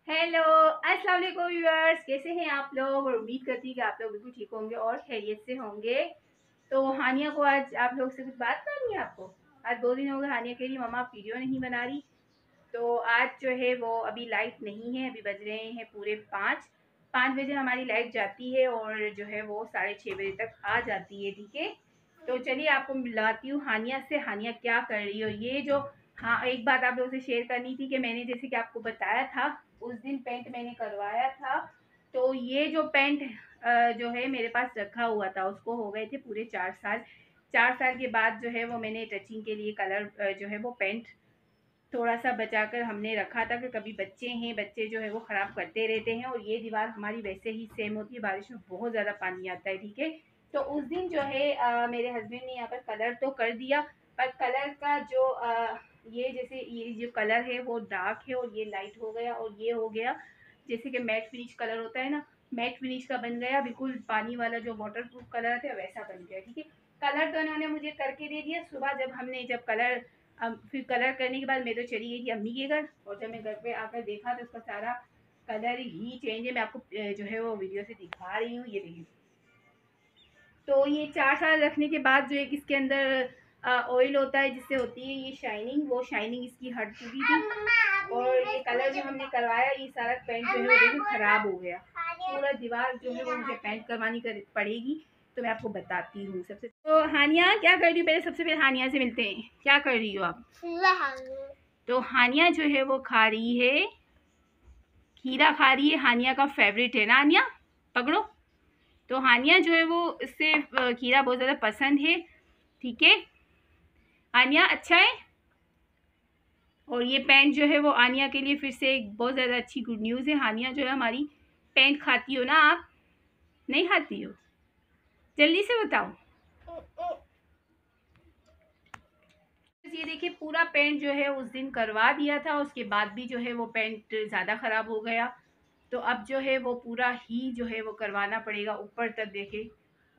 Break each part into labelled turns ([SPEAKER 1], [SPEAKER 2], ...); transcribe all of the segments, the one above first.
[SPEAKER 1] Hello, अस्सलाम वालेकुम viewers. कैसे हैं आप लोग? और उम्मीद करती हूँ कि आप लोग बिल्कुल ठीक होंगे और खैरियत से होंगे। तो हानिया को आज आप लोग से कुछ बात करनी है आपको। आज 2 दिन हो गए, हानिया कह रही मम्मा वीडियो नहीं बना रही। तो आज जो है वो अभी लाइट नहीं है, अभी बज रहे हैं पूरे 5 बजे हमारी लाइट जाती है और जो है वो 6:30 बजे तक आ जाती है। ठीक है, तो चलिए आपको मिलाती हूँ हानिया से, हानिया क्या कर रही हो। ये जो, हाँ, एक बात आप लोगों से शेयर करनी थी कि मैंने जैसे कि आपको बताया था उस दिन पेंट मैंने करवाया था। तो ये जो पेंट जो है मेरे पास रखा हुआ था, उसको हो गए थे पूरे 4 साल। 4 साल के बाद जो है वो मैंने टचिंग के लिए कलर जो है वो पेंट थोड़ा सा बचाकर हमने रखा था कि कभी बच्चे हैं, बच्चे जो है वो ख़राब करते रहते हैं। और ये दीवार हमारी वैसे ही सेम होती है, बारिश में बहुत ज़्यादा पानी आता है। ठीक है, तो उस दिन जो है मेरे हस्बैंड ने यहाँ पर कलर तो कर दिया, पर कलर का जो ये जैसे ये जो कलर है वो डार्क है और ये लाइट हो गया और ये हो गया जैसे कि मैट फिनिश कलर होता है ना, मैट फिनिश का बन गया, बिल्कुल पानी वाला जो वाटर प्रूफ कलर था वैसा बन गया। ठीक है, कलर तो इन्होंने मुझे करके दे दिया। सुबह जब कलर, अब फिर कलर करने के बाद मैं तो चली गई थी अम्मी के घर, और जब मैं घर पे आकर देखा तो उसका सारा कलर ही चेंज है। मैं आपको जो है वो वीडियो से दिखा रही हूँ, ये देखिए। तो ये 4 साल रखने के बाद जो एक इसके अंदर ऑयल होता है जिससे होती है ये शाइनिंग, वो शाइनिंग इसकी हट चुकी थी। और ये कलर जो हमने करवाया, ये सारा पेंट जो है वो देखो खराब हो गया। पूरा दीवार जो है वो मुझे पेंट करवानी पड़ेगी। तो मैं आपको बताती हूँ सबसे। तो हानिया क्या कर रही हो, पहले सबसे पहले हानिया से मिलते हैं। क्या कर रही हो आप? तो हानिया जो है वो खा रही है खीरा, खा रही है। हानिया का फेवरेट है ना हानिया, पकड़ो। तो हानिया जो है वो इससे खीरा बहुत ज़्यादा पसंद है। ठीक है आनिया, अच्छा है। और ये पेंट जो है वो आनिया के लिए फिर से एक बहुत ज़्यादा अच्छी गुड न्यूज़ है। हानिया जो है हमारी पेंट खाती हो ना आप? नहीं खाती हो? जल्दी से बताओ। ये देखिए पूरा पेंट जो है उस दिन करवा दिया था, उसके बाद भी जो है वो पेंट ज़्यादा ख़राब हो गया। तो अब जो है वो पूरा ही जो है वो करवाना पड़ेगा ऊपर तक, देखे।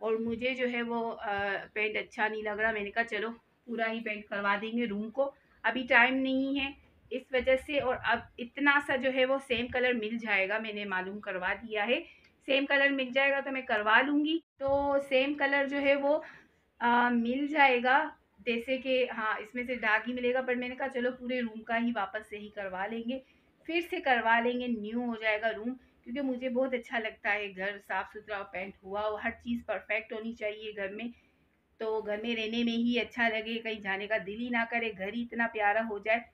[SPEAKER 1] और मुझे जो है वो पेंट अच्छा नहीं लग रहा। मैंने कहा चलो पूरा ही पेंट करवा देंगे रूम को, अभी टाइम नहीं है इस वजह से। और अब इतना सा जो है वो सेम कलर मिल जाएगा, मैंने मालूम करवा दिया है। सेम कलर मिल जाएगा तो मैं करवा लूँगी। तो सेम कलर जो है वो मिल जाएगा, जैसे कि हाँ इसमें से डार्क ही मिलेगा, पर मैंने कहा चलो पूरे रूम का ही वापस से ही करवा लेंगे, फिर से करवा लेंगे, न्यू हो जाएगा रूम। क्योंकि मुझे बहुत अच्छा लगता है घर साफ़ सुथरा और पेंट हुआ और हर चीज़ परफेक्ट होनी चाहिए घर में। तो घर में रहने में ही अच्छा लगे, कहीं जाने का दिल ही ना करे, घर ही इतना प्यारा हो जाए।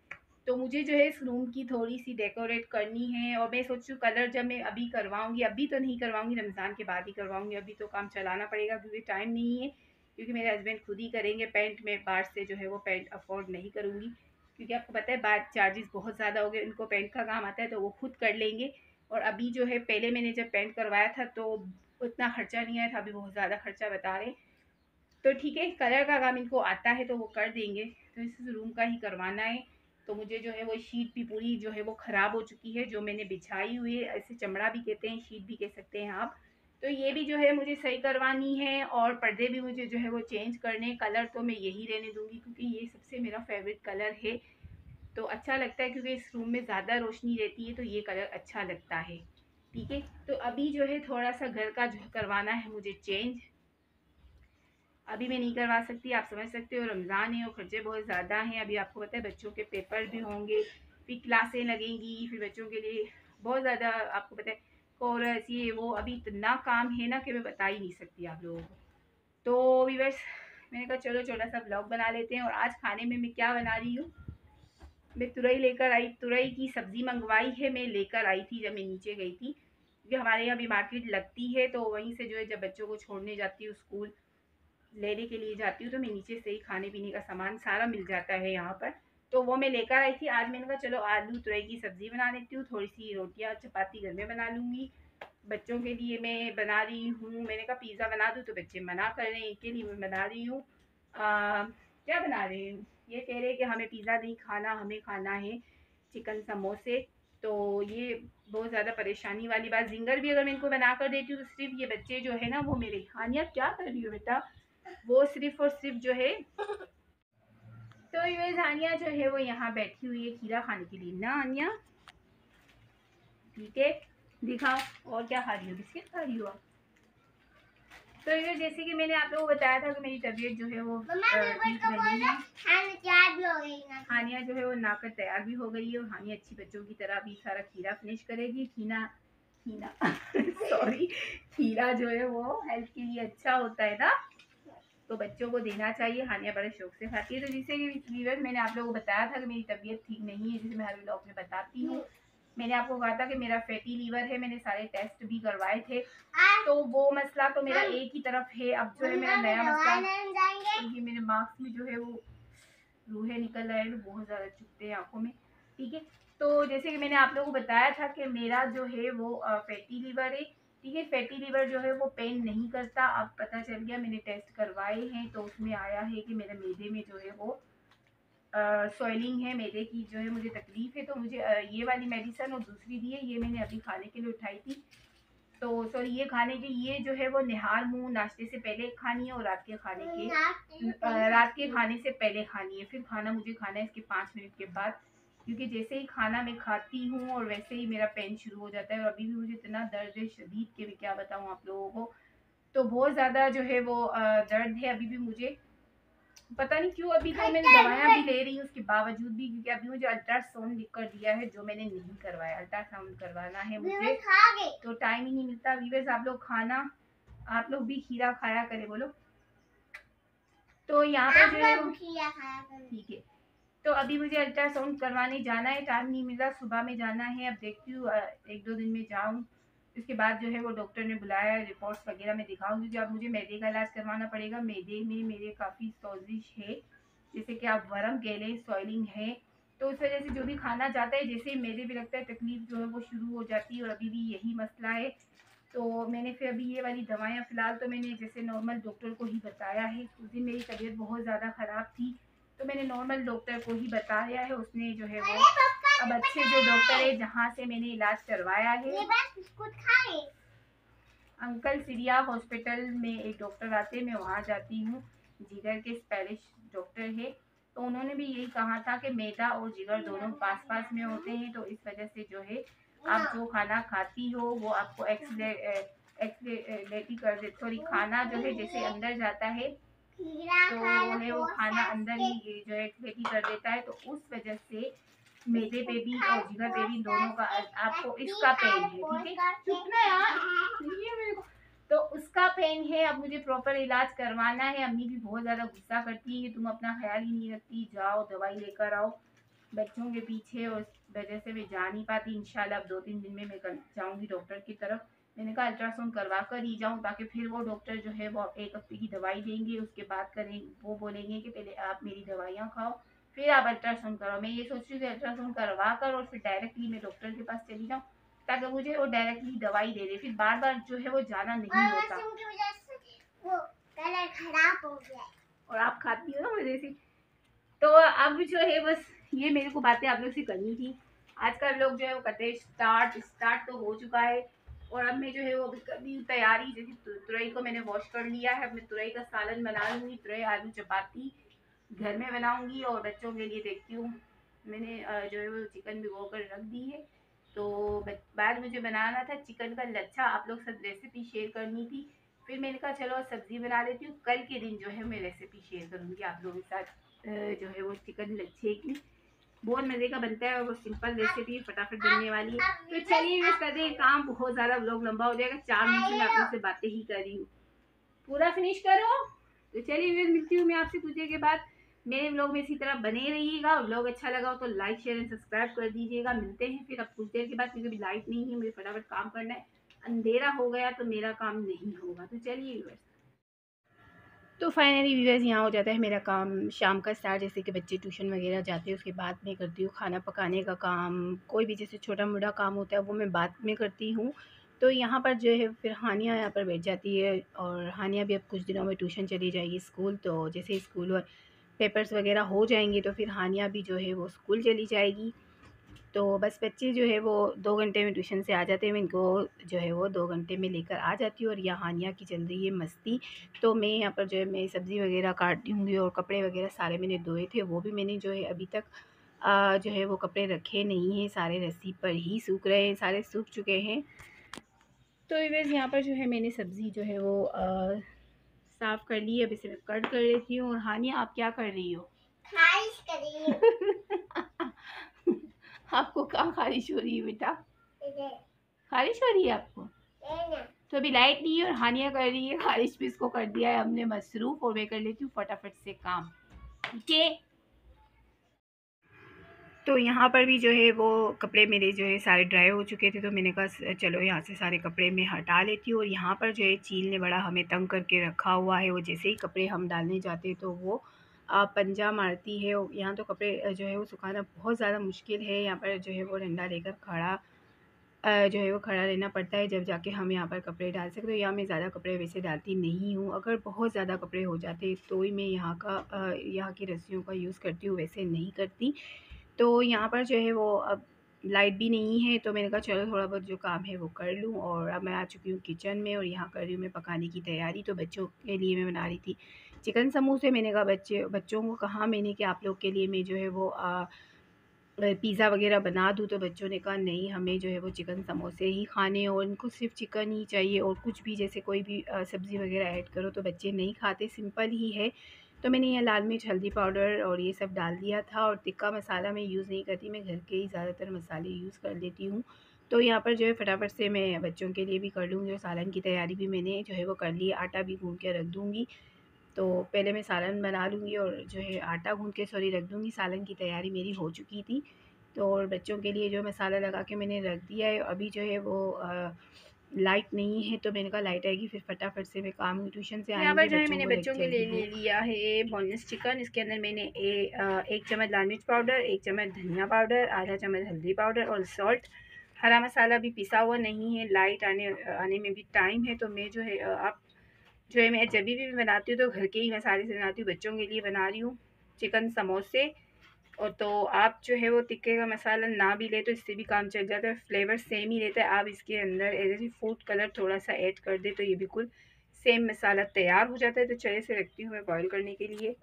[SPEAKER 1] तो मुझे जो है इस रूम की थोड़ी सी डेकोरेट करनी है। और मैं सोचूँ कलर जब मैं अभी करवाऊँगी, अभी तो नहीं करवाऊँगी, रमज़ान के बाद ही करवाऊँगी। अभी तो काम चलाना पड़ेगा क्योंकि टाइम नहीं है, क्योंकि मेरे हस्बैंड खुद ही करेंगे पेंट। में बाहर से जो है वो पेंट अफोर्ड नहीं करूँगी, क्योंकि आपको पता है बाहर चार्जेस बहुत ज़्यादा हो गए। उनको पेंट का काम आता है तो वो खुद कर लेंगे। और अभी जो है पहले मैंने जब पेंट करवाया था तो उतना खर्चा नहीं आया था, अभी बहुत ज़्यादा खर्चा बता रहे। तो ठीक है, कलर का काम इनको आता है तो वो कर देंगे। तो इस रूम का ही करवाना है। तो मुझे जो है वो शीट भी पूरी जो है वो ख़राब हो चुकी है, जो मैंने बिछाई हुई है, ऐसे चमड़ा भी कहते हैं, शीट भी कह सकते हैं आप। तो ये भी जो है मुझे सही करवानी है। और पर्दे भी मुझे जो है वो चेंज करने। कलर तो मैं यही रहने दूँगी क्योंकि ये सबसे मेरा फेवरेट कलर है। तो अच्छा लगता है क्योंकि इस रूम में ज़्यादा रोशनी रहती है तो ये कलर अच्छा लगता है। ठीक है, तो अभी जो है थोड़ा सा घर का जो करवाना है मुझे चेंज। अभी मैं नहीं करवा सकती, आप समझ सकते हो रमज़ान है और खर्चे बहुत ज़्यादा हैं। अभी आपको पता है बच्चों के पेपर भी होंगे, फिर क्लासें लगेंगी, फिर बच्चों के लिए बहुत ज़्यादा आपको पता है कोरस ये वो, अभी इतना काम है ना कि मैं बता ही नहीं सकती आप लोगों को। तो व्यूअर्स, मैंने कहा चलो छोटा सा ब्लॉग बना लेते हैं। और आज खाने में मैं क्या बना रही हूँ, मैं तुरई लेकर आई, तुरई की सब्ज़ी मंगवाई है, मैं लेकर आई थी जब मैं नीचे गई थी, क्योंकि हमारे यहाँ भी मार्केट लगती है। तो वहीं से जो है जब बच्चों को छोड़ने जाती हूँ स्कूल लेने के लिए जाती हूँ तो मैं नीचे से ही खाने पीने का सामान सारा मिल जाता है यहाँ पर। तो वो मैं लेकर आई थी। आज मैंने कहा चलो आलू तुरई की सब्ज़ी बना लेती हूँ, थोड़ी सी रोटियाँ चपाती घर में बना लूँगी। बच्चों के लिए मैं बना रही हूँ, मैंने कहा पिज़्ज़ा बना दूँ तो बच्चे मना कर रहे हैं, इनके लिए मैं बना रही हूँ क्या बना रही हूँ, ये कह रहे हैं कि हमें पिज़्ज़ा नहीं खाना, हमें खाना है चिकन समोसे। तो ये बहुत ज़्यादा परेशानी वाली बात। जिंगर भी अगर मैं इनको बना कर देती हूँ तो सिर्फ ये बच्चे जो है ना वो मेरे, हानिया क्या कर रही हो बेटा, वो सिर्फ और सिर्फ जो है। तो ये हानिया जो है वो यहाँ बैठी हुई है खीरा खाने के लिए ना हानिया। ठीक है, दिखाओ और क्या खा रही हो, बिस्किट खा रही हो आप। तो ये जैसे कि मैंने आप लोगों को बताया था कि मेरी तबीयत जो है वो ठीक नहीं है। हानिया जो है वो नाकर तैयार भी हो गई है और हानिया अच्छी बच्चों की तरह भी सारा खीरा फिनिश करेगी। खीरा सॉरी, खीरा जो है वो हेल्थ के लिए अच्छा होता है ना, तो बच्चों को देना चाहिए। हानिया बड़े शौक से खाती है। तो जिससे कि व्यूअर्स मैंने आप लोगों को बताया था कि मेरी तबीयत ठीक नहीं है, जिसे मैं हर व्लॉग में बताती हूँ। मैंने आपको कहा था कि मेरा फैटी लीवर है, मैंने सारे टेस्ट भी करवाए थे। तो वो मसला तो मेरा एक ही तरफ है। अब जो है मेरा नया मसला, ये मेरे मार्क्स में जो है वो रूहे निकल रहे हैं, बहुत ज़्यादा चुभते हैं आंखों में। ठीक है, तो जैसे कि मैंने आप लोगों को बताया था कि मेरा जो है वो फैटी लीवर है। ठीक है, फैटी लीवर जो है वो पेन नहीं करता। अब पता चल गया, मैंने टेस्ट करवाए हैं तो उसमें आया है कि मेरे मैदे में जो है वो स्वेलिंग है, मैदे की जो है मुझे तकलीफ है। तो मुझे ये वाली मेडिसिन और दूसरी दी है, ये मैंने अभी खाने के लिए उठाई थी। तो सॉरी, ये खाने के ये जो है वो निहार मुंह नाश्ते से पहले खानी है और रात के खाने से पहले खानी है। फिर खाना मुझे खाना है इसके 5 मिनट के बाद, क्योंकि जैसे ही खाना मैं खाती हूँ और वैसे ही मेरा पेन शुरू हो जाता है। और अभी भी मुझे इतना दर्द है शदीद के, मैं क्या बताऊँ आप लोगों को। तो बहुत ज़्यादा जो है वो दर्द है अभी भी मुझे, पता नहीं क्यों। अभी तो मैंने दवाइयाँ भी ले रही हूँ उसके बावजूद भी, क्योंकि अभी मुझे अल्ट्रासाउंड लिख कर दिया है जो मैंने नहीं करवाया। अल्ट्रासाउंड करवाना है मुझे, तो टाइम ही नहीं मिलता। व्यूअर्स आप लोग खाना, आप लोग भी खीरा खाया करें, बोलो। तो यहाँ पर जो है खीरा खाया करें, ठीक है। तो अभी मुझे अल्ट्रासाउंड करवाने जाना है, टाइम नहीं मिल रहा, सुबह में जाना है। अब देखती हूँ 1-2 दिन में जाऊँ। उसके बाद जो है वो डॉक्टर ने बुलाया, रिपोर्ट्स वगैरह मैं दिखाऊंगी, क्योंकि अब मुझे मैदे का इलाज करवाना पड़ेगा। मैदे में मेरे काफ़ी सोजिश है, जैसे कि आप वरम कह लें, सॉइलिंग है। तो उस वजह से जो भी खाना जाता है, जैसे मेरे भी लगता है तकलीफ जो है वो शुरू हो जाती है, और अभी भी यही मसला है। तो मैंने फिर अभी ये वाली दवाइयाँ फ़िलहाल तो मैंने जैसे नॉर्मल डॉक्टर को ही बताया है। उस दिन मेरी तबीयत बहुत ज़्यादा ख़राब थी, तो मैंने नॉर्मल डॉक्टर को ही बताया है। उसने जो है वो अब अच्छे जो डॉक्टर है जहाँ से मैंने इलाज करवाया है, अंकल सिरिया हॉस्पिटल में एक डॉक्टर आते हैं, मैं वहाँ जाती हूँ। जिगर के स्पेशलिस्ट डॉक्टर है। तो उन्होंने भी यही कहा था कि मैदा और जिगर दोनों पास पास में होते हैं, तो इस वजह से जो है आप जो खाना खाती हो वो आपको एक्सलेटी कर दे, सॉरी, खाना जो है जैसे अंदर जाता है तो वो है वो खाना अंदर ही जो है एक्सलेटी कर देता है। तो उस वजह से मैदे पे भी और जिगर पे भी दोनों का आपको इसका पेन है। ठीक है, चुप ना यार, ये मेरे को, तो उसका पेन है। अब मुझे प्रॉपर इलाज करवाना है। अम्मी भी बहुत ज़्यादा गुस्सा करती है कि तुम अपना ख्याल ही नहीं रखती, जाओ दवाई लेकर आओ बच्चों के पीछे, और इस वजह से मैं जा नहीं पाती। इंशाल्लाह अब 2-3 दिन में मैं जाऊँगी डॉक्टर की तरफ। मैंने कहा अल्ट्रासाउंड करवा कर ही जाऊँ, ताकि फिर वो डॉक्टर जो है वो 1 हफ्ते की दवाई देंगे, उसके बाद करें वो बोलेंगे कि पहले आप मेरी दवाइयाँ खाओ फिर आप अल्ट्रासाउंड कराओ। मैं ये सोच रही हूँ कि अल्ट्रासाउंड करवा कर और फिर डायरेक्टली मैं डॉक्टर के पास चली जाऊँ, ताकि मुझे वो डायरेक्टली दवाई दे दे, फिर बार बार जो है वो जाना नहीं होता। वो कलर खराब हो गया और आप खाती हो ना वजह से। तो अब जो है बस ये मेरे को बातें आप लोग से करनी थी। आज का लोग जो है वो करते स्टार्ट तो हो चुका है, और अब मैं जो है वो अभी कर रही हूँ तैयारी। जैसे तुरई को मैंने वॉश कर लिया है, अब मैं तुरई का सालन बना लूँगी। तुरई आलू चपाती घर में बनाऊंगी, और बच्चों के लिए देखती हूँ। मैंने जो है वो चिकन भिगो कर रख दी है। तो बाद मुझे बनाना था चिकन का लच्छा, आप लोग सब रेसिपी शेयर करनी थी। फिर मैंने कहा चलो सब्जी बना लेती हूँ, कल के दिन जो है मैं रेसिपी शेयर करूँगी आप लोगों के साथ। जो है वो चिकन लच्छे की बहुत मज़े का बनता है, और वो सिंपल रेसिपी फटाफट बनने वाली है। तो चलिए मैं कर दें काम, बहुत ज़्यादा व्लॉग लंबा हो जाएगा। 4 मिनट से मैं आप लोग से बातें ही कर रही हूँ, पूरा फिनिश करो। तो चलिए मिलती हूँ मैं आपसे कुछ देर के बाद। मेरे व्लॉग में इसी तरह बने रहिएगा। व्लॉग अच्छा लगा हो तो लाइक शेयर एंड सब्सक्राइब कर दीजिएगा। मिलते हैं फिर अब कुछ देर के बाद, क्योंकि अभी लाइट नहीं है, मुझे फटाफट काम करना है। अंधेरा हो गया तो मेरा काम नहीं होगा। तो चलिए व्यूअर्स, तो फाइनली व्यूअर्स यहाँ हो जाता है मेरा काम शाम का स्टार्ट। जैसे कि बच्चे ट्यूशन वगैरह जाते हैं उसके बाद मैं करती हूँ खाना पकाने का काम। कोई भी जैसे छोटा मोटा काम होता है वो मैं बाद में करती हूँ। तो यहाँ पर जो है फिर हानिया यहाँ पर बैठ जाती है, और हानिया भी अब कुछ दिनों में ट्यूशन चली जाएगी स्कूल। तो जैसे स्कूल और पेपर्स वगैरह हो जाएंगे तो फिर हानिया भी जो है वो स्कूल चली जाएगी। तो बस बच्चे जो है वो 2 घंटे में ट्यूशन से आ जाते हैं। मैं इनको जो है वो 2 घंटे में लेकर आ जाती हूँ, और यहाँ हानिया की चल रही है मस्ती। तो मैं यहाँ पर जो है मैं सब्ज़ी वगैरह काट दूँगी, और कपड़े वगैरह सारे मैंने धोए थे वो भी मैंने जो है अभी तक जो है वो कपड़े रखे नहीं हैं, सारे रस्सी पर ही सूख रहे हैं, सारे सूख चुके हैं। तो व्यूअर्स यहाँ पर जो है मैंने सब्ज़ी जो है वो साफ़ कर ली है। अब इसे मैं कट कर लेती हूँ। और हानिया आप क्या कर रही हो? खारिश कर रही हूँ। आपको कहाँ खारिश हो रही है बेटा? खारिश हो रही है आपको? तो अभी लाइट नहीं है और हानिया कर रही है खारिश भी। इसको कर दिया है हमने मसरूफ़ और मैं कर लेती हूँ फटाफट से काम। ठीक है। तो यहाँ पर भी जो है वो कपड़े मेरे जो है सारे ड्राई हो चुके थे, तो मैंने कहा चलो यहाँ से सारे कपड़े मैं हटा लेती हूँ। और यहाँ पर जो है चील ने बड़ा हमें तंग करके रखा हुआ है। वो जैसे ही कपड़े हम डालने जाते हैं तो वो पंजा मारती है। और यहाँ तो कपड़े जो है वो सुखाना बहुत ज़्यादा मुश्किल है। यहाँ पर जो है वो डंडा लेकर खड़ा जो है वो खड़ा रहना पड़ता है, जब जाके हम यहाँ पर कपड़े डाल सकते। तो यहाँ मैं ज़्यादा कपड़े वैसे डालती नहीं हूँ। अगर बहुत ज़्यादा कपड़े हो जाते हैं तो ही मैं यहाँ की रस्सियों का यूज़ करती हूँ, वैसे नहीं करती। तो यहाँ पर जो है वो अब लाइट भी नहीं है, तो मैंने कहा चलो थोड़ा बहुत जो काम है वो कर लूँ। और अब मैं आ चुकी हूँ किचन में और यहाँ कर रही हूँ मैं पकाने की तैयारी। तो बच्चों के लिए मैं बना रही थी चिकन समोसे। मैंने कहा बच्चों को कहा मैंने कि आप लोग के लिए मैं जो है वो पिज़्ज़ा वगैरह बना दूँ। तो बच्चों ने कहा नहीं, हमें जो है वो चिकन समोसे ही खाने हैं और इनको सिर्फ़ चिकन ही चाहिए। और कुछ भी जैसे कोई भी सब्ज़ी वगैरह ऐड करो तो बच्चे नहीं खाते, सिंपल ही है। तो मैंने यहाँ लाल मिर्च, हल्दी पाउडर और ये सब डाल दिया था। और तिक्का मसाला मैं यूज़ नहीं करती, मैं घर के ही ज़्यादातर मसाले यूज़ कर लेती हूँ। तो यहाँ पर जो है फटाफट से मैं बच्चों के लिए भी कर लूँगी और सालन की तैयारी भी मैंने जो है वो कर ली है। आटा भी गूँध के रख दूँगी। तो पहले मैं सालन बना लूँगी और जो है आटा गूँध के सॉरी रख दूँगी। सालन की तैयारी मेरी हो चुकी थी। तो और बच्चों के लिए जो मसाला लगा के मैंने रख दिया है। अभी जो है वो लाइट नहीं है, तो मैंने कहा लाइट आएगी फिर फटाफट से मैं काम ट्यूशन से यहाँ पर
[SPEAKER 2] आएंगे,
[SPEAKER 1] जो है
[SPEAKER 3] बच्चों
[SPEAKER 1] मैंने
[SPEAKER 3] को
[SPEAKER 1] बच्चों
[SPEAKER 3] लग
[SPEAKER 1] के लिए
[SPEAKER 3] जाएगी
[SPEAKER 1] ले
[SPEAKER 3] भूख।
[SPEAKER 1] लिया है बोनलेस चिकन। इसके अंदर मैंने 1 चम्मच लाल मिर्च पाउडर, 1 चम्मच धनिया पाउडर, आधा चम्मच हल्दी पाउडर और सॉल्ट। हरा मसाला भी पिसा हुआ नहीं है, लाइट आने आने में भी टाइम है। तो मैं जो है आप जो है मैं जब भी बनाती हूँ तो घर के ही मसाले से बनाती हूँ। बच्चों के लिए बना रही हूँ चिकन समोसे। और तो आप जो है वो टिक्के का मसाला ना भी ले तो इससे भी काम चल जाता है, फ्लेवर सेम ही रहता है। आप इसके अंदर जैसे फूड कलर थोड़ा सा ऐड कर दे तो ये बिल्कुल सेम मसाला तैयार हो जाता है। तो चले से रखती हूँ मैं बॉईल करने के लिए।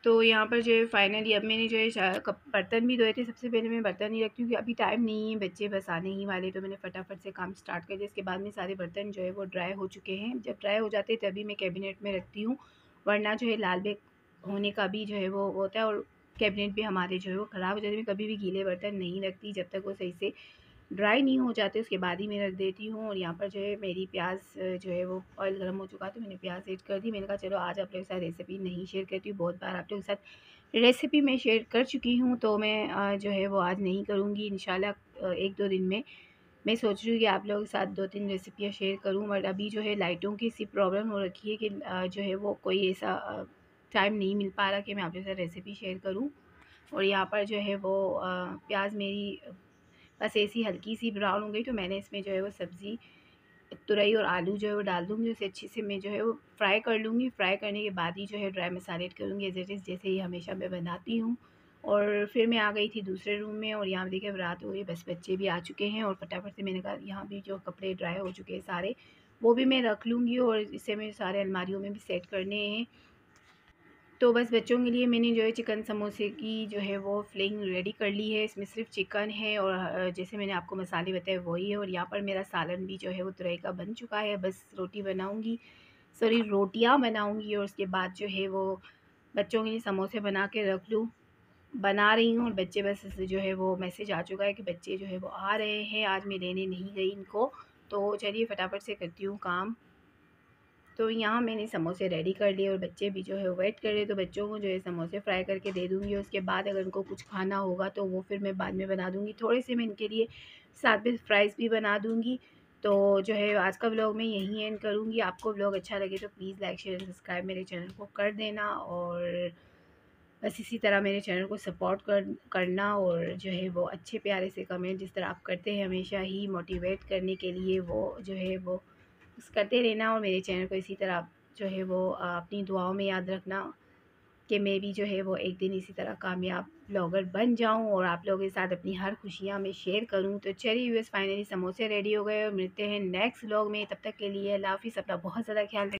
[SPEAKER 1] तो यहाँ पर जो है फाइनली अब मैंने जो है बर्तन भी धोए थे। सबसे पहले मैं बर्तन ही रखती हूँ कि अभी टाइम नहीं है, बच्चे बस आने ही वाले। तो मैंने फटाफट से काम स्टार्ट कर दिया। इसके बाद में सारे बर्तन जो है वो ड्राई हो चुके हैं। जब ड्राई हो जाते हैं तभी मैं कैबिनेट में रखती हूँ, वरना जो है लाल बेग होने का भी जो है वो होता है। और कैबिनेट भी हमारे जो है वो ख़राब हो जाते हैं। मैं कभी भी गीले बर्तन नहीं रखती जब तक वो सही से ड्राई नहीं हो जाते, उसके बाद ही मैं रख देती हूँ। और यहाँ पर जो है मेरी प्याज जो है वो ऑयल गर्म हो चुका, तो मैंने प्याज ऐड कर दी। मैंने कहा चलो आज आप लोगों के साथ रेसिपी नहीं शेयर करती हूँ, बहुत बार आप लोगों के साथ रेसिपी मैं शेयर कर चुकी हूँ। तो मैं जो है वो आज नहीं करूँगी, इंशाल्लाह 1-2 दिन में मैं सोच रही हूँ कि आप लोगों के साथ 2-3 रेसिपियाँ शेयर करूँ। बट अभी जो है लाइटों की सी प्रॉब्लम हो रखी है कि जो है वो कोई ऐसा टाइम नहीं मिल पा रहा कि मैं आप लोगों के साथ रेसिपी शेयर करूँ। और यहाँ पर जो है वो प्याज मेरी बस ऐसी हल्की सी ब्राउन हो गई, तो मैंने इसमें जो है वो सब्ज़ी तुरई और आलू जो है वो डाल दूँगी। उसे अच्छे से मैं जो है वो फ्राई कर लूँगी। फ्राई करने के बाद ही जो है ड्राई मसाले ऐड करूँगी एज़ इट इज़, जैसे ही हमेशा मैं बनाती हूँ। और फिर मैं आ गई थी दूसरे रूम में और यहाँ देखिए अब रात हो गई, बस बच्चे भी आ चुके हैं। और फटाफट से मैंने कहा यहाँ भी जो कपड़े ड्राई हो चुके हैं सारे, वो भी मैं रख लूँगी और इसे मैं सारे अलमारियों में भी सेट करने हैं। तो बस बच्चों के लिए मैंने जो है चिकन समोसे की जो है वो फिलिंग रेडी कर ली है। इसमें सिर्फ चिकन है और जैसे मैंने आपको मसाले बताए वही है। और यहाँ पर मेरा सालन भी जो है वो तुरई का बन चुका है। बस रोटी बनाऊँगी, सॉरी रोटियाँ बनाऊँगी और उसके बाद जो है वो बच्चों के लिए समोसे बना के रख लूँ। बना रही हूँ और बच्चे बस जो है वो मैसेज आ चुका है कि बच्चे जो है वो आ रहे हैं, आज मैं लेने नहीं गई इनको। तो चलिए फटाफट से करती हूँ काम। तो यहाँ मैंने समोसे रेडी कर लिए और बच्चे भी जो है वेट कर रहे हैं। तो बच्चों को जो है समोसे फ्राई करके दे दूँगी। उसके बाद अगर उनको कुछ खाना होगा तो वो फिर मैं बाद में बना दूँगी। थोड़े से मैं इनके लिए साथ में फ्राइज़ भी बना दूँगी। तो जो है आज का व्लॉग मैं यहीं एंड करूँगी। आपको व्लॉग अच्छा लगे तो प्लीज़ लाइक शेयर सब्सक्राइब मेरे चैनल को कर देना। और बस इसी तरह मेरे चैनल को सपोर्ट करना। और जो है वो अच्छे प्यारे से कमेंट जिस तरह आप करते हैं हमेशा ही मोटिवेट करने के लिए, वो जो है वो बस करते रहना। और मेरे चैनल को इसी तरह आप जो है वो अपनी दुआओं में याद रखना कि मैं भी जो है वो एक दिन इसी तरह कामयाब ब्लॉगर बन जाऊँ और आप लोगों के साथ अपनी हर खुशियाँ मैं शेयर करूँ। तो चलिए व्यूअर्स, फाइनली समोसे रेडी हो गए और मिलते हैं नेक्स्ट व्लॉग में। तब तक के लिए अल्लाह हाफ़िज़। अपना बहुत ज़्यादा ख्याल रखिए।